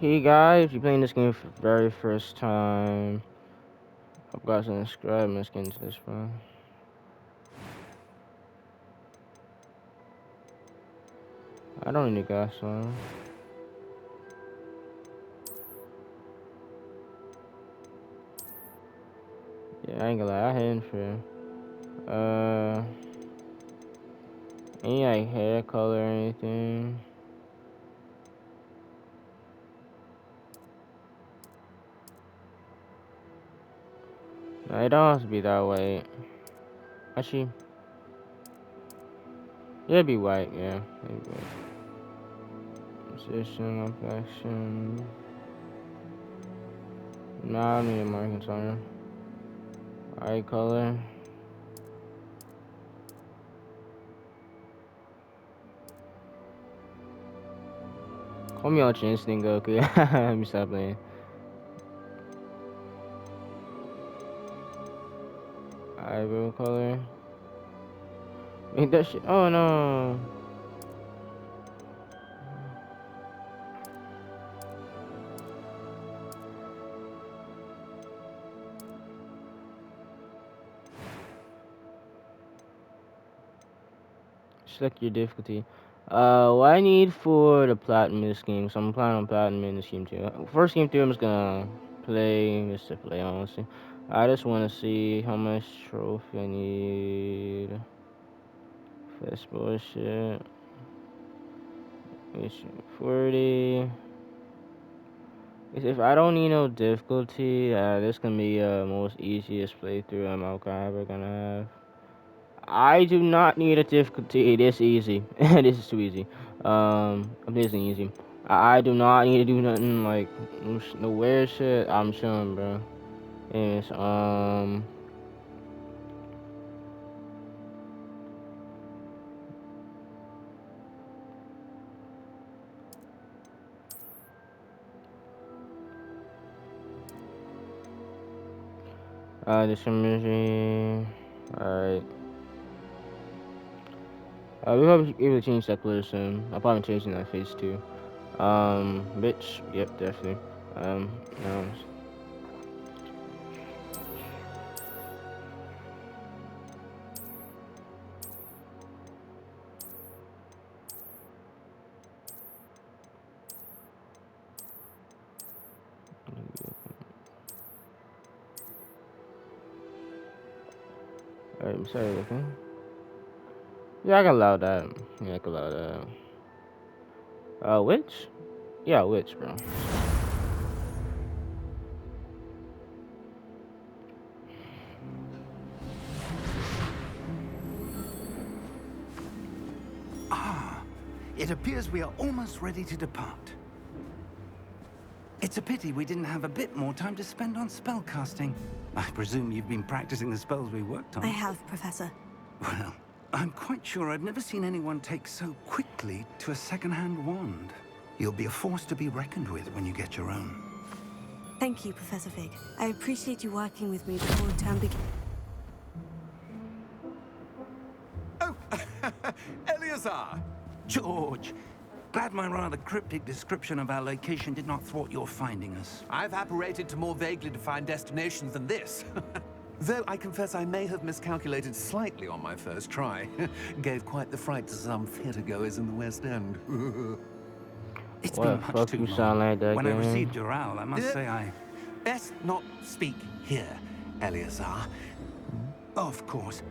Hey guys, if you're playing this game for the very first time, hope you guys can subscribe. Let's get into this one. I don't need gas on. Yeah, I ain't gonna lie, I hate for any like hair color or anything. No, it don't have to be that way. Actually, yeah, it'd be white, yeah. It'd be white. Position, complexion. Nah, I don't need a marking toner. Eye color. Call me Ultra Instinct Goku. Let me stop playing. Eyebrow color. Wait, that shit. Oh no. Select your difficulty. What I need for the platinum in this game, so I'm planning on platinum in this game too. First game through, I'm just gonna play, just to play, honestly. I just want to see how much trophy I need for this bullshit. Mission 40. If I don't need no difficulty, this can be most easiest playthrough I'm ever gonna have. I do not need a difficulty this easy. This is too easy. This isn't easy. I do not need to do nothing like no weird shit. I'm chilling, bro. Yes. This energy. Alright. We'll probably be able to change that color soon. I'll probably change that face too. Bitch. Yep, definitely. No. Alright, I'm sorry, looking. Yeah, I can allow that. Yeah, I can allow that. Which? Yeah, which, bro. It appears we are almost ready to depart. It's a pity we didn't have a bit more time to spend on spellcasting. I presume you've been practicing the spells we worked on. I have, Professor. Well, I'm quite sure I've never seen anyone take so quickly to a second-hand wand. You'll be a force to be reckoned with when you get your own. Thank you, Professor Fig. I appreciate you working with me before term begins. Oh, Eleazar! George, glad my rather cryptic description of our location did not thwart your finding us. I've apparated to more vaguely defined destinations than this. Though I confess I may have miscalculated slightly on my first try. Gave quite the fright to some theatergoers in the West End. It's What been the much fuck too you long. sound like that When I game? received your owl, I must say I... Best not speak here, Eleazar. Of course.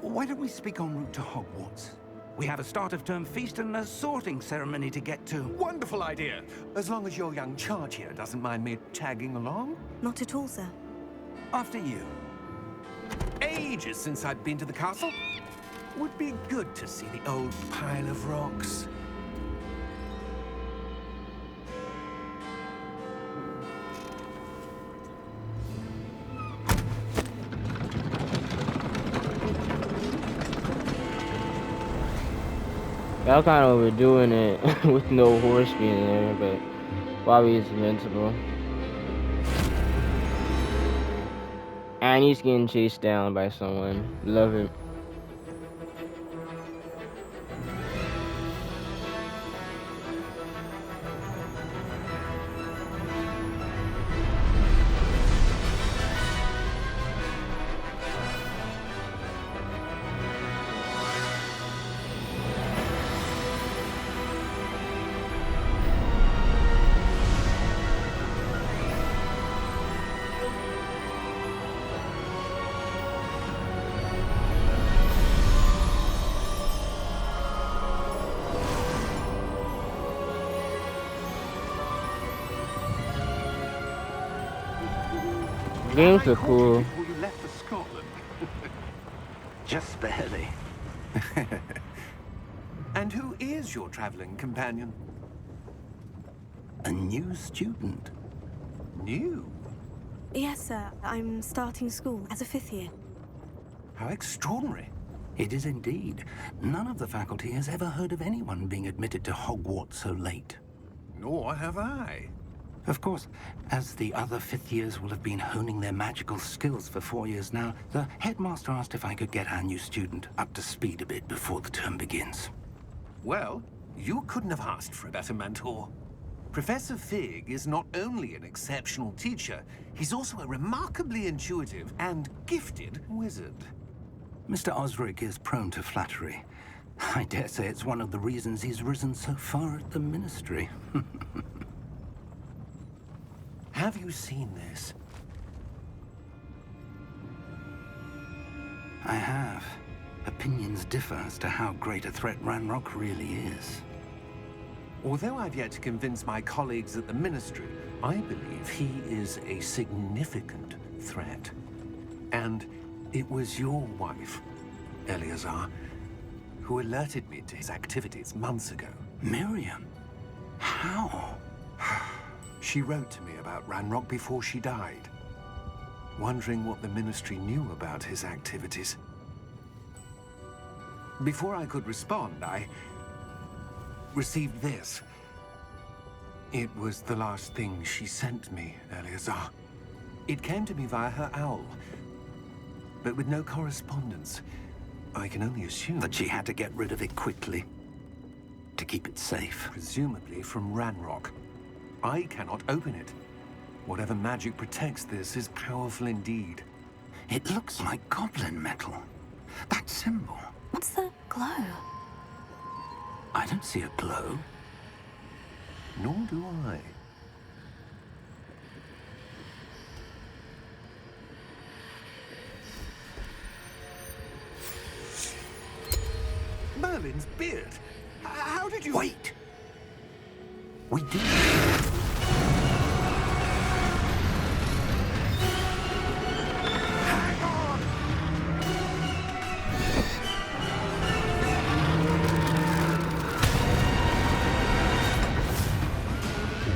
Why don't we speak en route to Hogwarts? We have a start-of-term feast and a sorting ceremony to get to. Wonderful idea. As long as your young charge here doesn't mind me tagging along. Not at all, sir. After you. Ages since I've been to the castle. Would be good to see the old pile of rocks. Y'all kind of overdoing it with no horse being there, but Bobby is invincible. And he's getting chased down by someone. Love it. Games I are caught you cool. before you left for Scotland. Just barely. And who is your traveling companion? A new student. New? Yes, sir. I'm starting school as a 5th year. How extraordinary. It is indeed. None of the faculty has ever heard of anyone being admitted to Hogwarts so late. Nor have I. Of course, as the other 5th years will have been honing their magical skills for 4 years now, the headmaster asked if I could get our new student up to speed a bit before the term begins. Well, you couldn't have asked for a better mentor. Professor Fig is not only an exceptional teacher, he's also a remarkably intuitive and gifted wizard. Mr. Osric is prone to flattery. I dare say it's one of the reasons he's risen so far at the Ministry. Have you seen this? I have. Opinions differ as to how great a threat Ranrock really is. Although I've yet to convince my colleagues at the Ministry, I believe he is a significant threat. And it was your wife, Eleazar, who alerted me to his activities months ago. Miriam? How? She wrote to me about Ranrock before she died, wondering what the Ministry knew about his activities. Before I could respond, I received this. It was the last thing she sent me, Eleazar. It came to me via her owl, but with no correspondence. I can only assume That she had to get rid of it quickly. To keep it safe. presumably from Ranrock. I cannot open it. Whatever magic protects this is powerful indeed. It looks like goblin metal. That symbol. What's the glow? I don't see a glow. Nor do I. Merlin's beard. How did you... Wait! We did.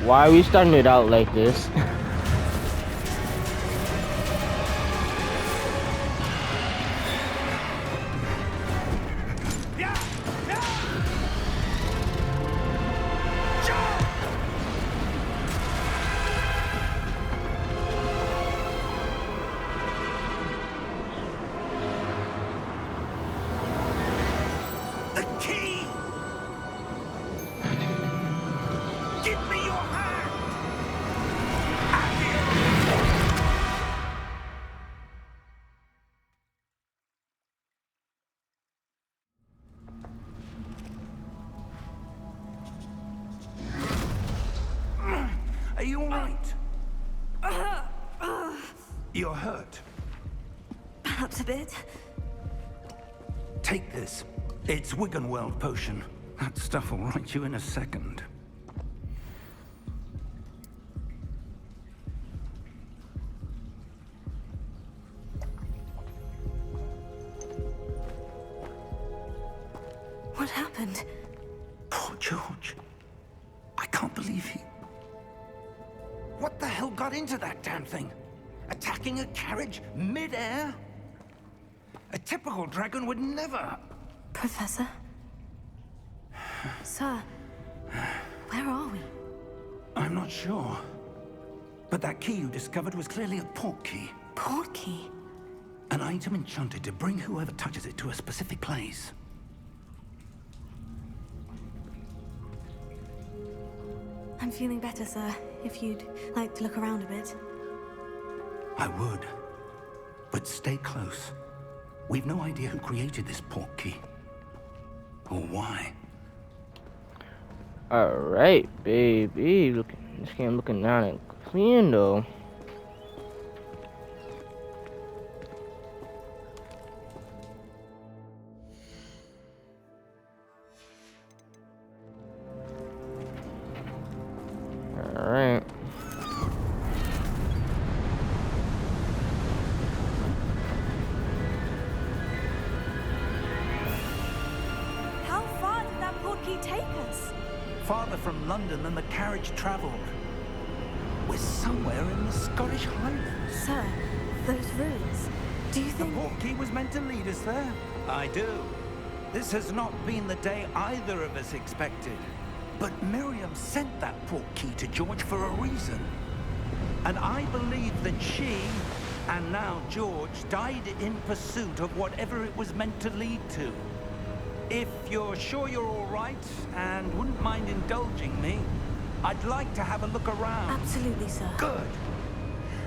Why are we starting it out like this? The key! Give me your hand! Are you all right? You're hurt. Perhaps a bit. Take this. It's Wiggenweld potion. That stuff will right you in a second. What happened? Poor George. I can't believe he... What the hell got into that damn thing? Attacking a carriage mid-air? A typical dragon would never... Professor? Sir, where are we? I'm not sure. But that key you discovered was clearly a portkey. Portkey? An item enchanted to bring whoever touches it to a specific place. I'm feeling better, sir. If you'd like to look around a bit. I would. But stay close. We've no idea who created this portkey. Or why. Alright, baby. This game looking down and clean though. Alright. farther from London than the carriage travelled. We're somewhere in the Scottish Highlands. Sir, those ruins. Do you The think... portkey was meant to lead us there? I do. This has not been the day either of us expected. But Miriam sent that portkey to George for a reason. And I believe that she, and now George, died in pursuit of whatever it was meant to lead to. If you're sure you're all right, and wouldn't mind indulging me, I'd like to have a look around. Absolutely, sir. Good.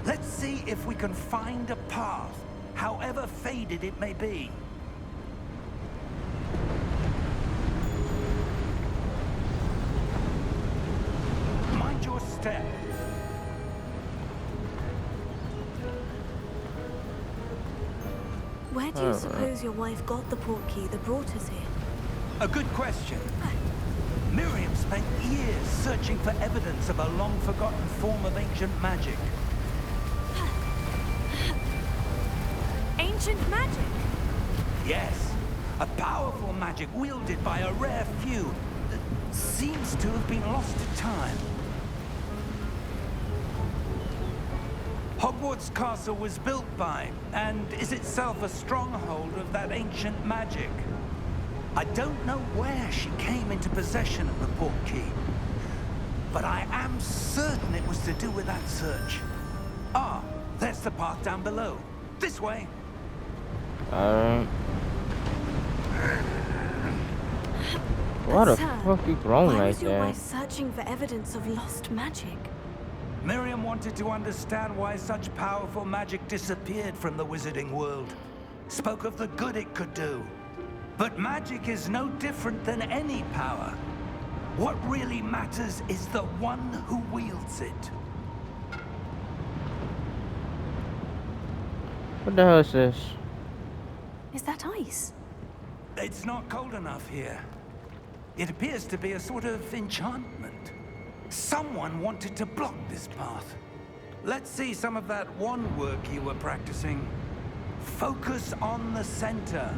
Let's see if we can find a path, however faded it may be. Mind your step. Where do you suppose your wife got the portkey that brought us here? A good question. Miriam spent years searching for evidence of a long-forgotten form of ancient magic. Ancient magic? Yes, a powerful magic wielded by a rare few that seems to have been lost to time. Hogwarts Castle was built by, and is itself a stronghold of that ancient magic. I don't know where she came into possession of the portkey, but I am certain it was to do with that search. Ah, there's the path down below. This way. What the Sir, fuck you growing why like was your that? wife searching for evidence of lost magic? Miriam wanted to understand why such powerful magic disappeared from the wizarding world. Spoke of the good it could do. But magic is no different than any power. What really matters is the one who wields it. What the hell is this? Is that ice? It's not cold enough here. It appears to be a sort of enchantment. Someone wanted to block this path. Let's see some of that wand work you were practicing. Focus on the center.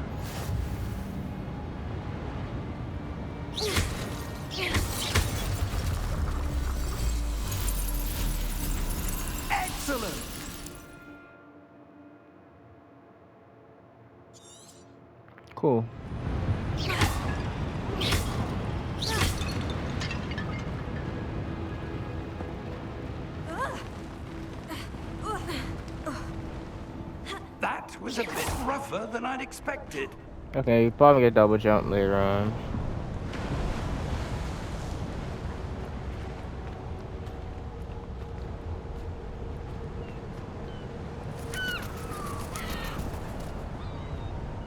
Excellent! Cool. That was a bit rougher than I'd expected. Okay, you probably get double jump later on.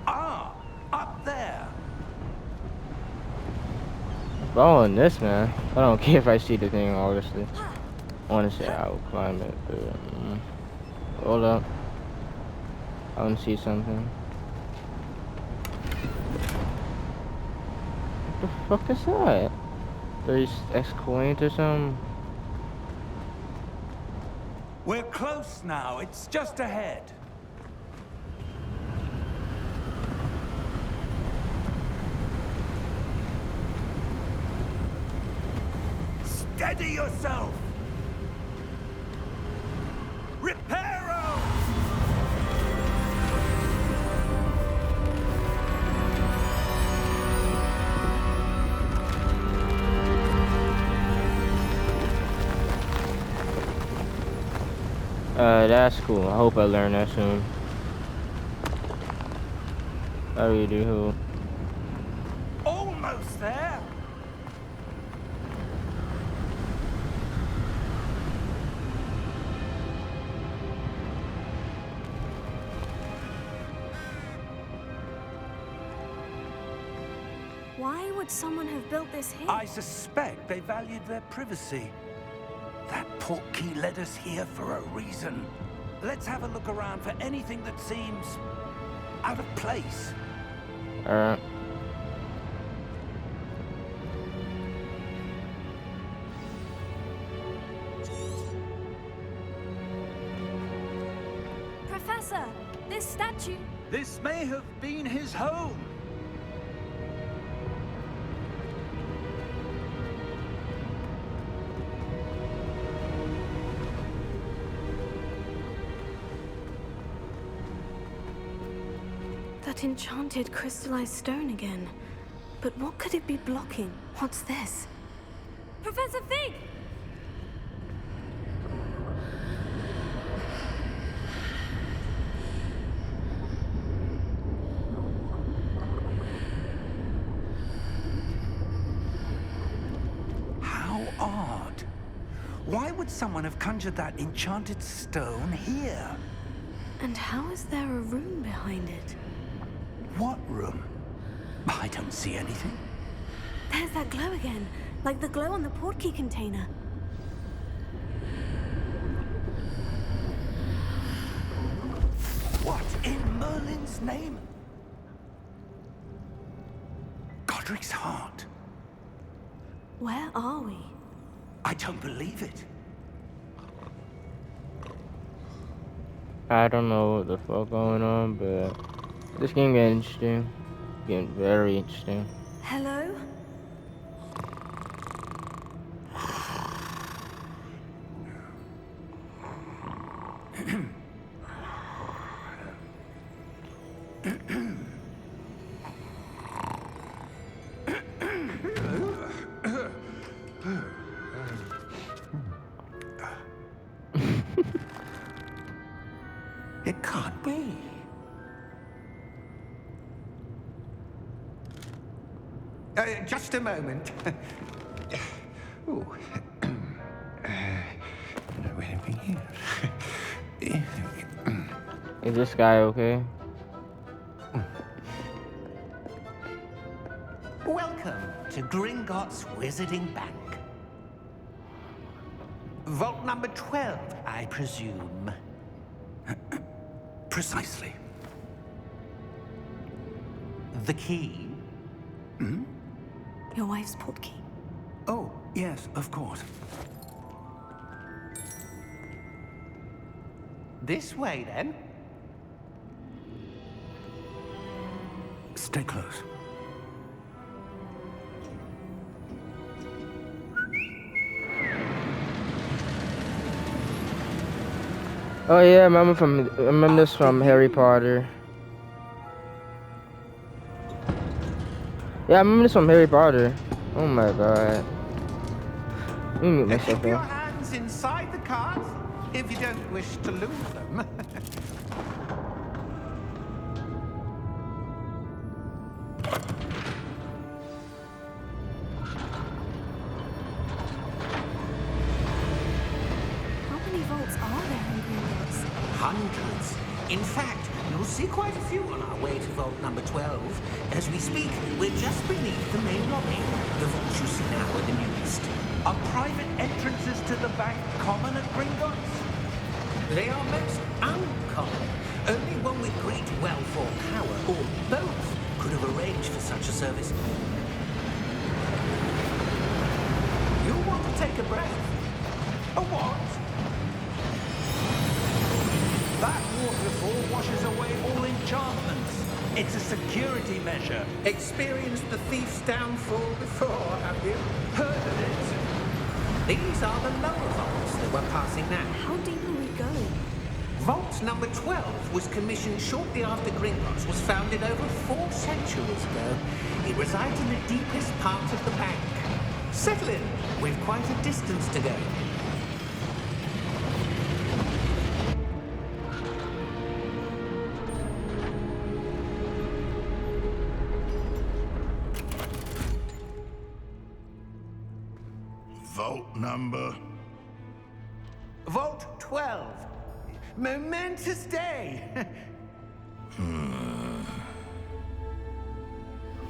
Ah, up there. Following this, man. I don't care if I see the thing, honestly. I want to say I will climb it, but... hold up. I want to see something. What the fuck is that? 30x coins or something? We're close now. It's just ahead. Steady yourself! Reparo! That's cool. I hope I learn that soon. I really do. Almost there. Why would someone have built this here? I suspect they valued their privacy. That portkey led us here for a reason. Let's have a look around for anything that seems out of place. Alright. Professor, this statue... This may have been his home. That enchanted crystallized stone again. But what could it be blocking? What's this? Professor Fig! How odd. Why would someone have conjured that enchanted stone here? And how is there a room behind it? What room? I don't see anything. There's that glow again, like the glow on the portkey container. What in Merlin's name? Godric's heart. Where are we? I don't believe it. I don't know what the fuck going on, but this game getting interesting. Getting very interesting. Hello? It can't be. Just a moment. Ooh. Is this guy okay? Welcome to Gringotts Wizarding Bank. Vault number 12, I presume. Precisely. The key? Your wife's portkey. Oh, yes, of course. This way, then. Stay close. Oh yeah, I remember this from Harry Potter. Yeah, I remember this from Harry Potter. Oh my god. Let me mute myself Keep your though. hands inside the cart if you don't wish to lose them. How many vaults are there in Gringotts? Hundreds. In fact, you'll see quite a few on our way to vault number 12. As we speak, we're just beneath the main lobby. The vaults you see now are the newest. Are private entrances to the bank common at Gringotts? They are most uncommon. Only one with great wealth or power, or both, could have arranged for such a service. You'll want to take a breath. A what? That waterfall washes away all enchantments. It's a security measure. Experienced the thief's downfall before, have you? Heard of it? These are the lower vaults that we're passing now. How deep are we going? Vault number 12 was commissioned shortly after Gringotts was founded over 4 centuries ago. It resides in the deepest part of the bank. Settle in. We've quite a distance to go. Vault number? Vault 12. Momentous day.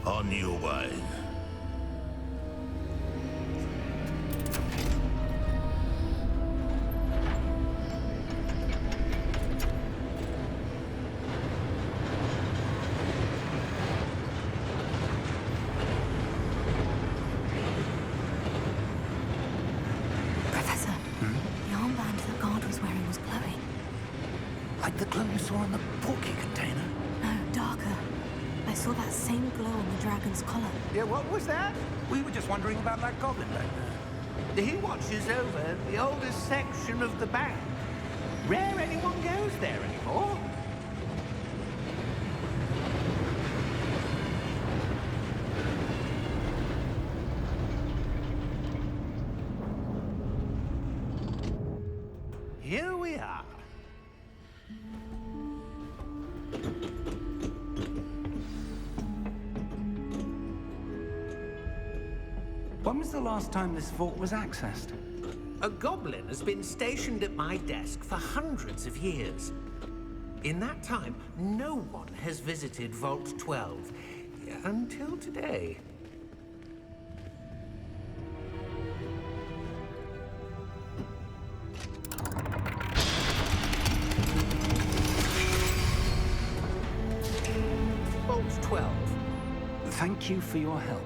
On your way. Professor, the armband the guard was wearing was glowing. Like the glow you saw on the portkey container. No, darker. I saw that same glow on the dragon's collar. Yeah, what was that? We were just wondering about that goblin back there. He watches over the oldest section of the bank. Rare anyone goes there anymore. we are. When was the last time this vault was accessed? A goblin has been stationed at my desk for hundreds of years. In that time, no one has visited Vault 12 until today. Vault 12. Thank you for your help.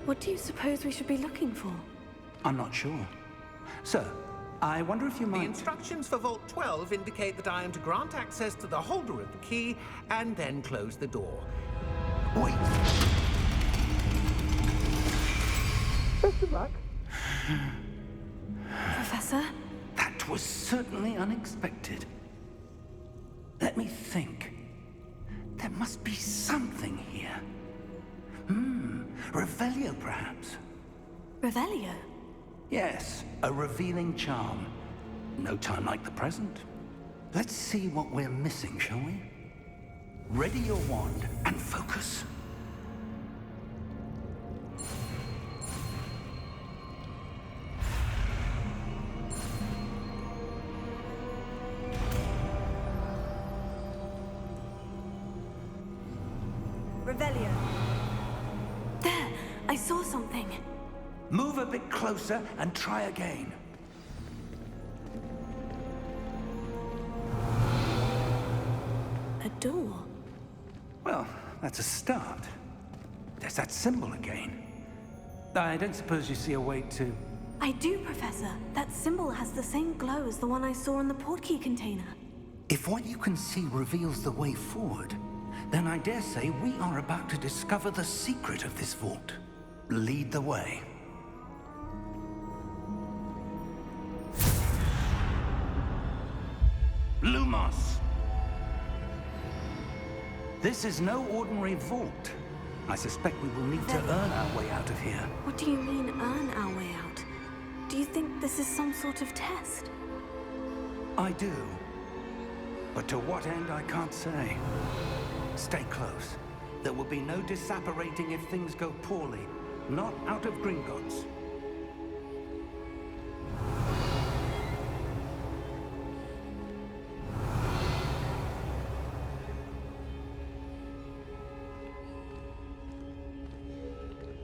What do you suppose we should be looking for? I'm not sure. Sir, I wonder if you The might... instructions for Vault 12 indicate that I am to grant access to the holder of the key and then close the door. Wait! Best of luck. Professor? That was certainly unexpected. Let me think. There must be something here. Revelio, perhaps? Revelio? Yes, a revealing charm. No time like the present. Let's see what we're missing, shall we? Ready your wand and focus. Revelio. There! I saw something. Move a bit closer and try again. A door. Well, that's a start. There's that symbol again. I don't suppose you see a way to... I do, Professor. That symbol has the same glow as the one I saw in the portkey container. If what you can see reveals the way forward, then I dare say we are about to discover the secret of this vault. Lead the way. Lumos! This is no ordinary vault. I suspect we will need to earn our way out of here. What do you mean, earn our way out? Do you think this is some sort of test? I do. But to what end, I can't say. Stay close. There will be no disapparating if things go poorly. Not out of Gringotts.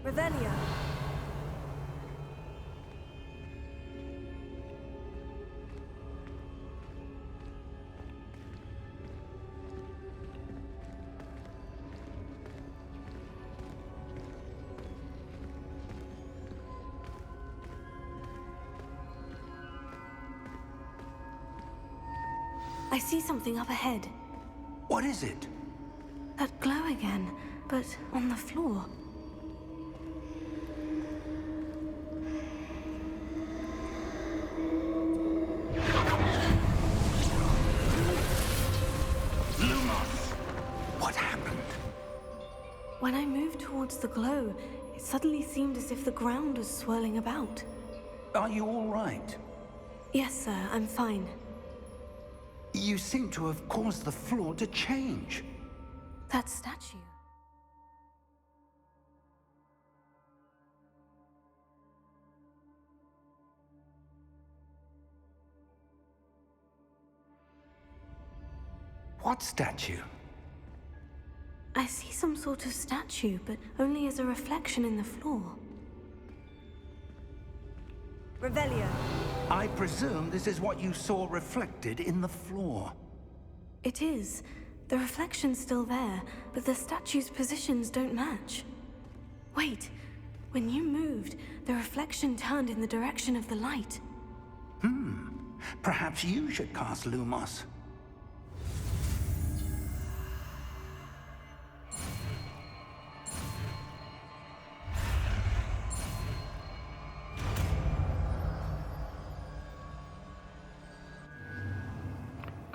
Revelio. I see something up ahead. What is it? That glow again, but on the floor. Lumos! What happened? When I moved towards the glow, it suddenly seemed as if the ground was swirling about. Are you all right? Yes, sir, I'm fine. You seem to have caused the floor to change. That statue. What statue? I see some sort of statue, but only as a reflection in the floor. Revelio. I presume this is what you saw reflected in the floor. It is. The reflection's still there, but the statue's positions don't match. Wait. When you moved, the reflection turned in the direction of the light. Perhaps you should cast Lumos.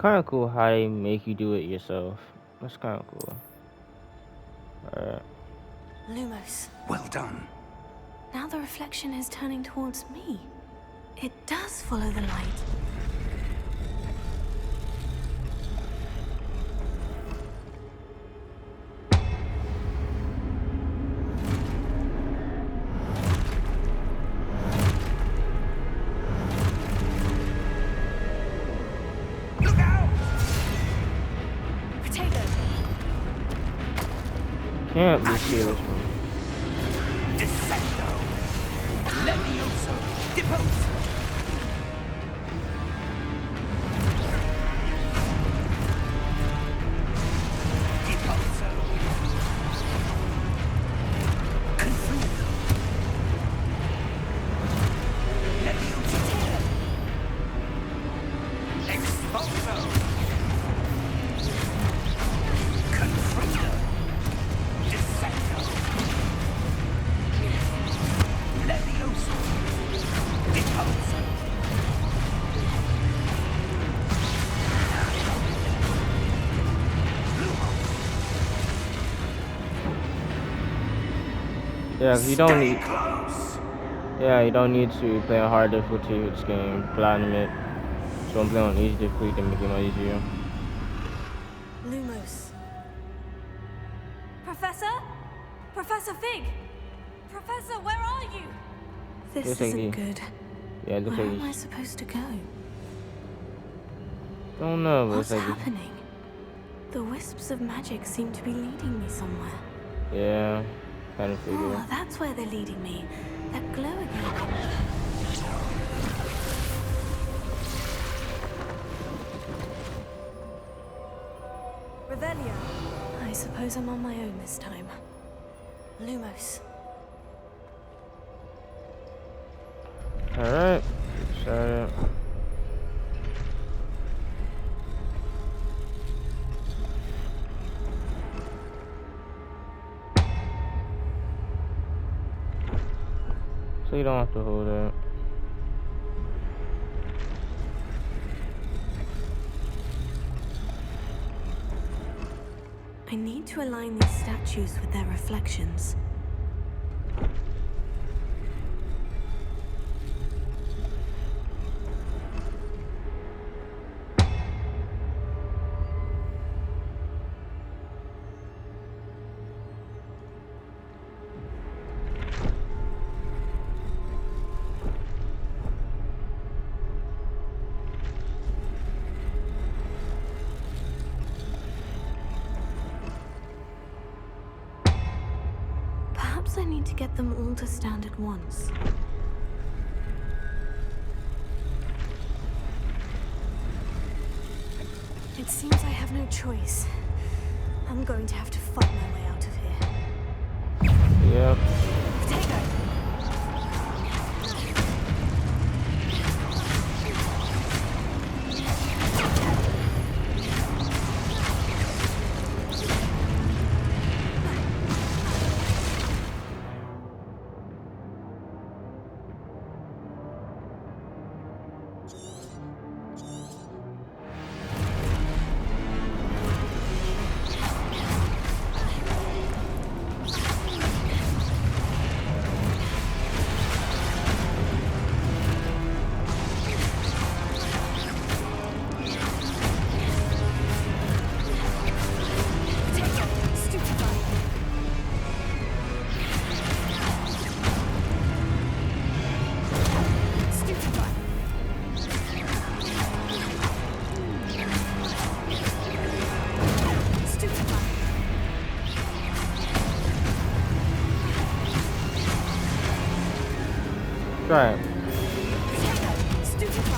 kind of cool how they make you do it yourself. That's kind of cool. Alright. Lumos. Well done. Now the reflection is turning towards me. It does follow the light. Look out! Potato. Can't be serious, man. Descendo! Levioso! Deposo! Deposo! Confludo! Levioso! Expulso! Confludo! Descendo! Levioso! Deposo! Yeah, 'cause you don't Stay need. close! Yeah, you don't need to play on hard difficulty with this game. Platinum it. So I'm playing on easy difficulty to make it more easier. Lumos. Professor? Professor Fig! Professor, where are you? This Looks like isn't he- good. Yeah, look Where like am I he's. supposed to go? Don't know, but What's it's like. happening? The wisps of magic seem to be leading me somewhere. Yeah, kind of figure. Oh, that's where they're leading me. That glow again. Revelio. I suppose I'm on my own this time. Lumos. Alright, so. So you don't have to hold it. I need to align these statues with their reflections. Perhaps I need to get them all to stand at once. It seems I have no choice. I'm going to have to fight my way out of here. Yep. Potato! Try it. Stupefy.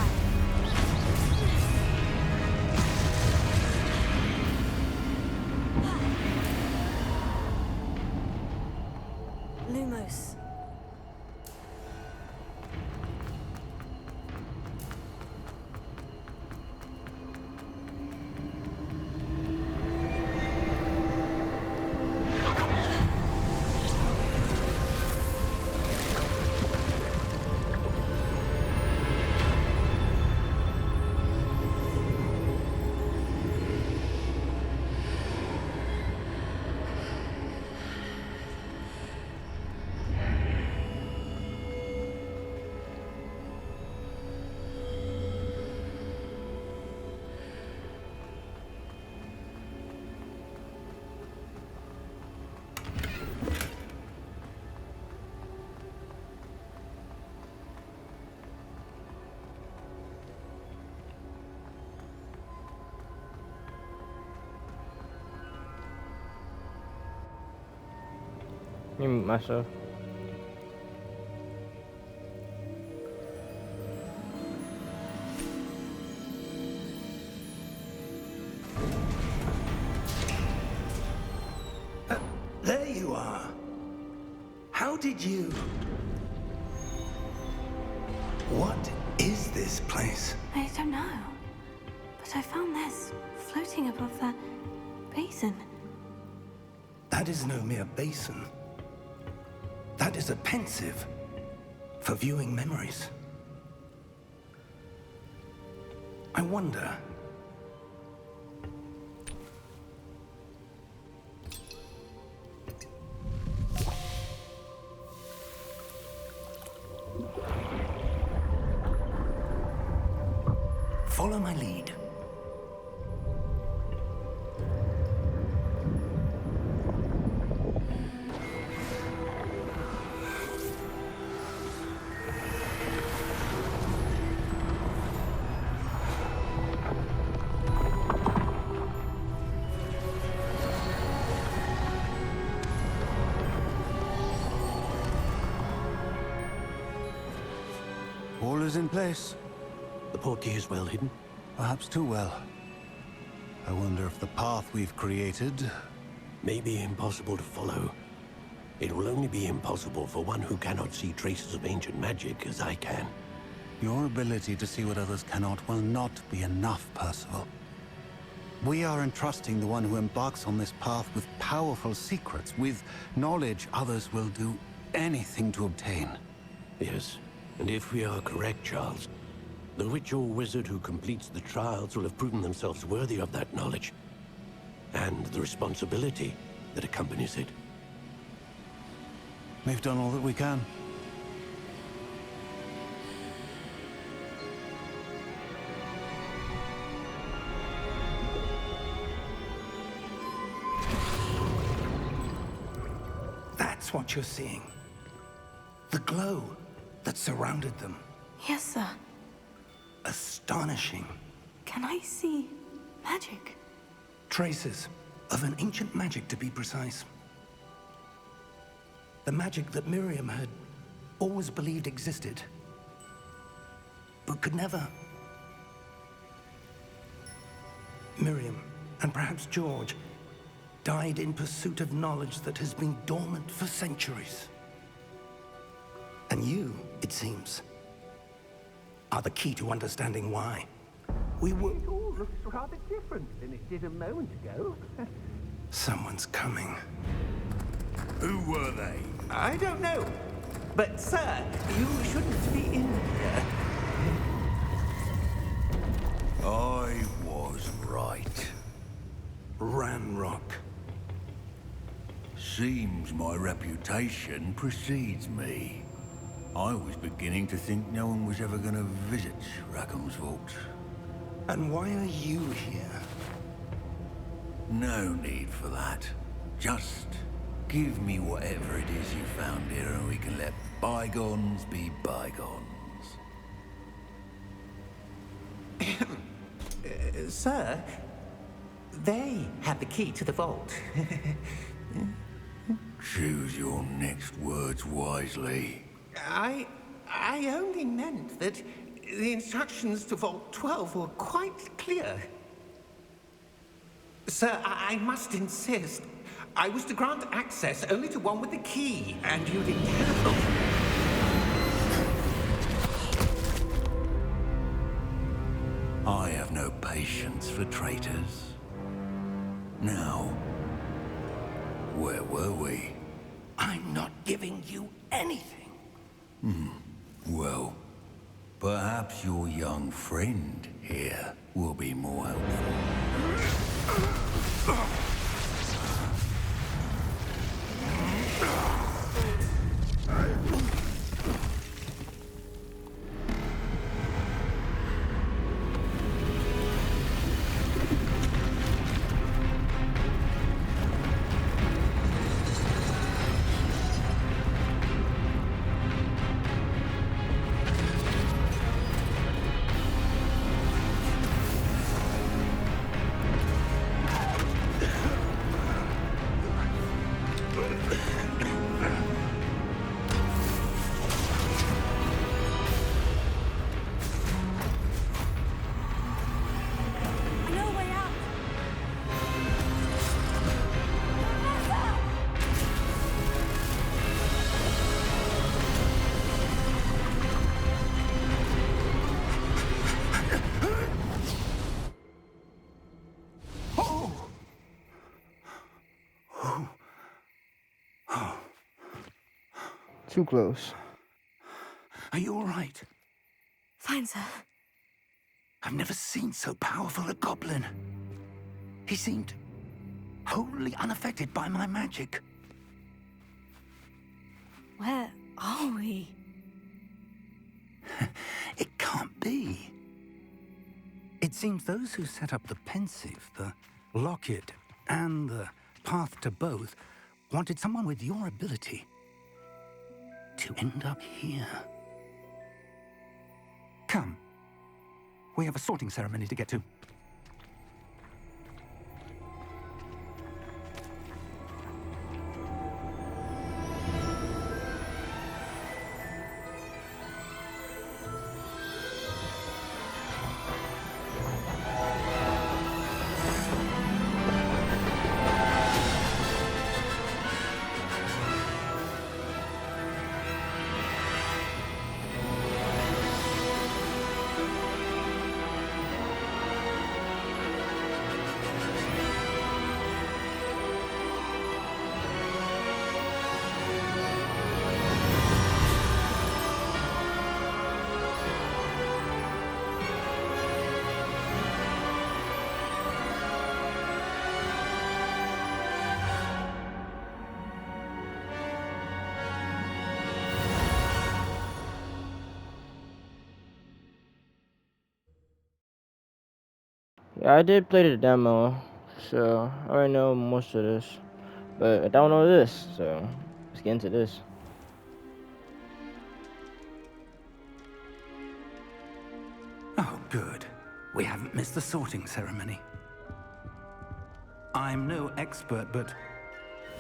Lumos. me mute myself. There you are. How did you... What is this place? I don't know. But I found this floating above that basin. That is no mere basin. That is a pensive for viewing memories. I wonder... Follow my lead. All is in place. The portkey is well hidden. Perhaps too well. I wonder if the path we've created... May be impossible to follow. It will only be impossible for one who cannot see traces of ancient magic as I can. Your ability to see what others cannot will not be enough, Percival. We are entrusting the one who embarks on this path with powerful secrets, with knowledge others will do anything to obtain. Yes, and if we are correct, Charles, the witch or wizard who completes the trials will have proven themselves worthy of that knowledge, and the responsibility that accompanies it. We've done all that we can. That's what you're seeing. The glow that surrounded them. Yes, sir. Astonishing. Can I see magic? Traces of an ancient magic, to be precise. The magic that Miriam had always believed existed, but could never. Miriam, and perhaps George, died in pursuit of knowledge that has been dormant for centuries. And you, it seems, are the key to understanding why. We were... It all looks rather different than it did a moment ago. Someone's coming. Who were they? I don't know. But, sir, you shouldn't be in here. I was right. Ranrock. Seems my reputation precedes me. I was beginning to think no one was ever going to visit Rackham's vault. And why are you here? No need for that. Just give me whatever it is you found here and we can let bygones be bygones. Sir, they had the key to the vault. Choose your next words wisely. I only meant that the instructions to Vault 12 were quite clear. Sir, I must insist. I was to grant access only to one with the key, and you didn't have it. I have no patience for traitors. Now, where were we? I'm not giving you anything. Well, perhaps your young friend here will be more helpful. Too close. Are you all right? Fine, sir. I've never seen so powerful a goblin. He seemed wholly unaffected by my magic. Where are we? It can't be. It seems those who set up the pensive, the locket, and the path to both wanted someone with your ability to end up here. Come. We have a sorting ceremony to get to. Yeah, I did play the demo, so I already know most of this. But I don't know this, so let's get into this. Oh, good. We haven't missed the sorting ceremony. I'm no expert, but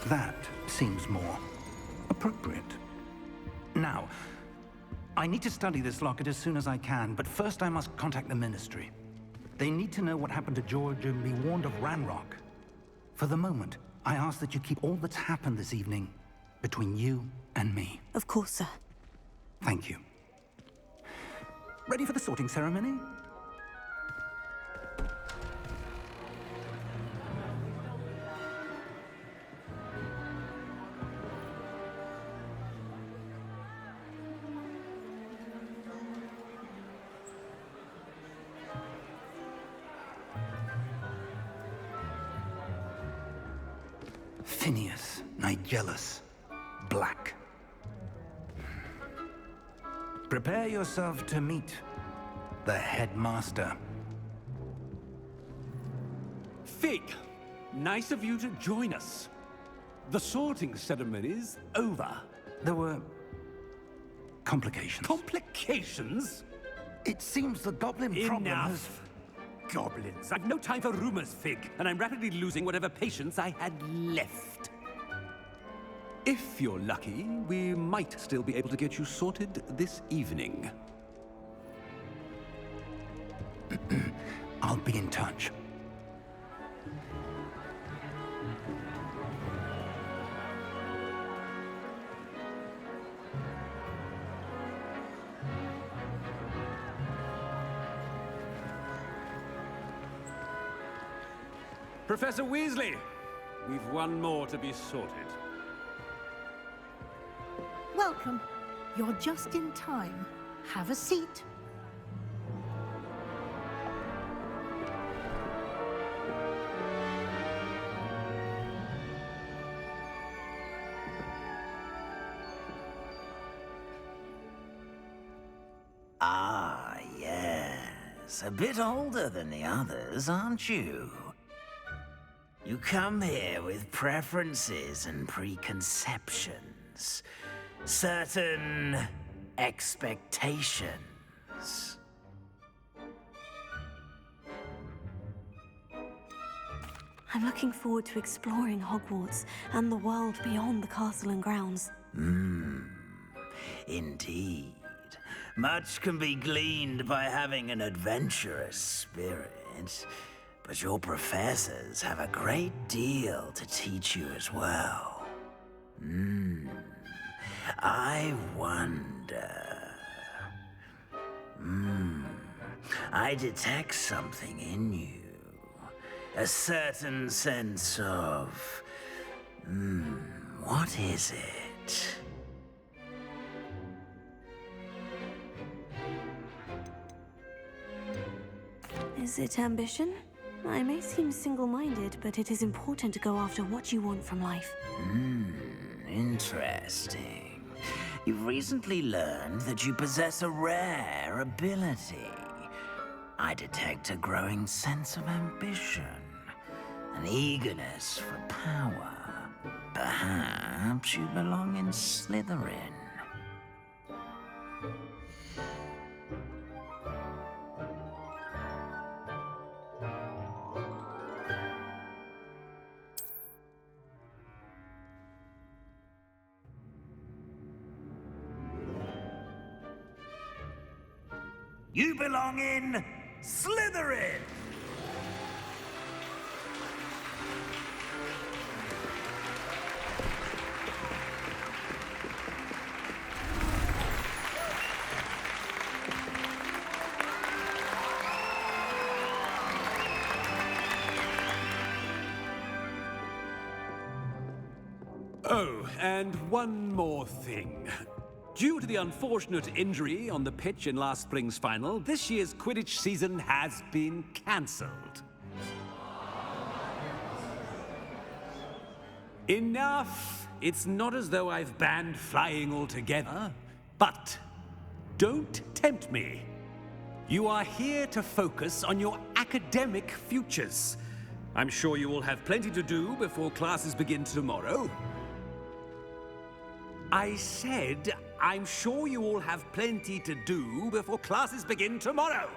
that seems more appropriate. Now, I need to study this locket as soon as I can, but first I must contact the Ministry. They need to know what happened to George and be warned of Ranrock. For the moment, I ask that you keep all that's happened this evening between you and me. Of course, sir. Thank you. Ready for the sorting ceremony? Phineas Nigellus Black. Prepare yourself to meet the headmaster. Fig, nice of you to join us. The sorting ceremony's over. There were complications. Complications? It seems the goblin problem has... Enough. Goblins. I've no time for rumors, Fig, and I'm rapidly losing whatever patience I had left. If you're lucky, we might still be able to get you sorted this evening. I'll be in touch. Professor Weasley, we've one more to be sorted. Welcome. You're just in time. Have a seat. Ah, yes. A bit older than the others, aren't you? You come here with preferences and preconceptions. Certain expectations. I'm looking forward to exploring Hogwarts and the world beyond the castle and grounds. Indeed. Much can be gleaned by having an adventurous spirit, but your professors have a great deal to teach you as well. I wonder... I detect something in you. A certain sense of... what is it? Is it ambition? I may seem single-minded, but it is important to go after what you want from life. Interesting. You've recently learned that you possess a rare ability. I detect a growing sense of ambition, an eagerness for power. Perhaps you belong in Slytherin. You belong in Slytherin! Oh, and one more thing. Due to the unfortunate injury on the pitch in last spring's final, this year's Quidditch season has been cancelled. Enough! It's not as though I've banned flying altogether, but don't tempt me. You are here to focus on your academic futures. I'm sure you will have plenty to do before classes begin tomorrow. I said, I'm sure you all have plenty to do before classes begin tomorrow.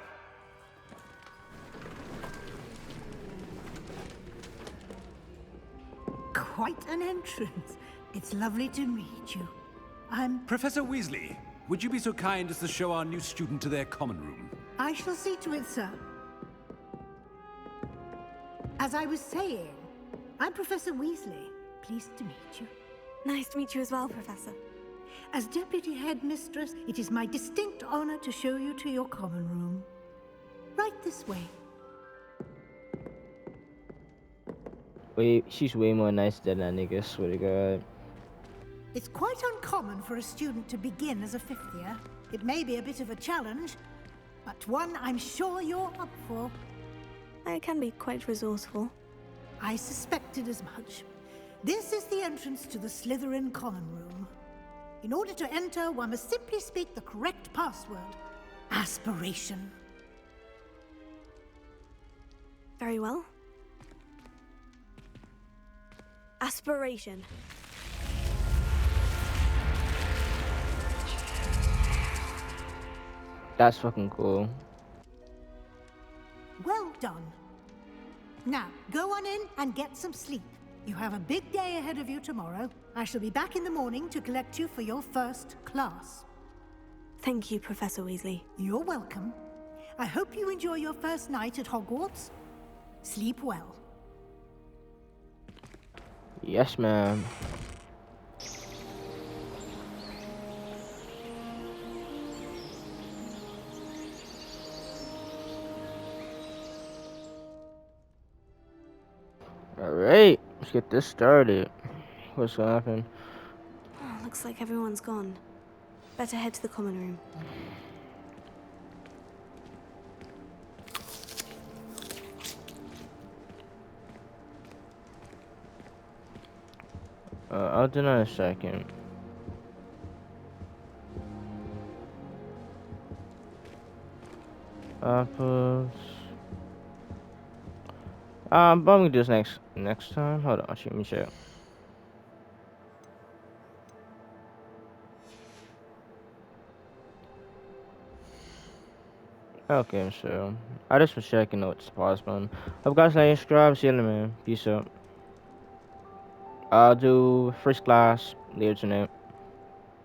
Quite an entrance. It's lovely to meet you. I'm... Professor Weasley, would you be so kind as to show our new student to their common room? I shall see to it, sir. As I was saying, I'm Professor Weasley. Pleased to meet you. Nice to meet you as well, Professor. As Deputy Headmistress, it is my distinct honor to show you to your common room. Right this way. Wait, she's way more nice than that nigga, swear to God. It's quite uncommon for a student to begin as a fifth year. It may be a bit of a challenge, but one I'm sure you're up for. I can be quite resourceful. I suspected as much. This is the entrance to the Slytherin common room. In order to enter, one must simply speak the correct password. Aspiration. Very well. Aspiration. That's fucking cool. Well done. Now, go on in and get some sleep. You have a big day ahead of you tomorrow. I shall be back in the morning to collect you for your first class. Thank you, Professor Weasley. You're welcome. I hope you enjoy your first night at Hogwarts. Sleep well. Yes, ma'am. Alright, let's get this started. What's gonna happen? Oh, looks like everyone's gone. Better head to the common room. I'll do that in a second. Apples. But we can do this next time. Hold on, let me check. Okay, so I just was checking out the pause button. Hope guys like, subscribe, see you later, man. Peace out. I'll do first class later tonight.